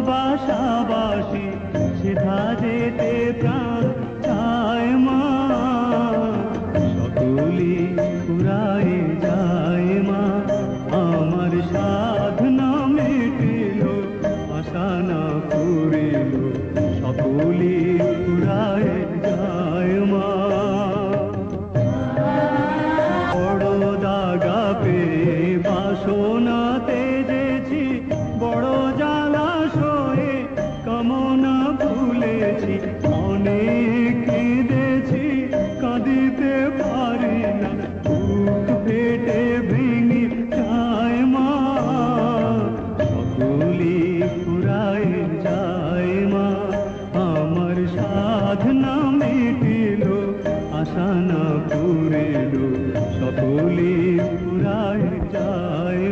বাসাবাসি সেথা যেতে প্রাণ চায় মা, সকলি ফুরায় যায় মা। আমার সাধনা মেটিল, আশা না পুরিল, সকলি ফুরায় যায় মা। বড় দাগা পেয়ে বাসনা তেজেছি, বড় জলাশয়ে কামনা ভুলেছি, অনেক কেঁদেছি কাঁদিতে পারি না, বুক ফেটে ভেঙে যায় মা, সকলি ফুরায় যায় মা। আমার সাধনা মেটিল, আশা না পুরিল, সকলি ফুরায় যায়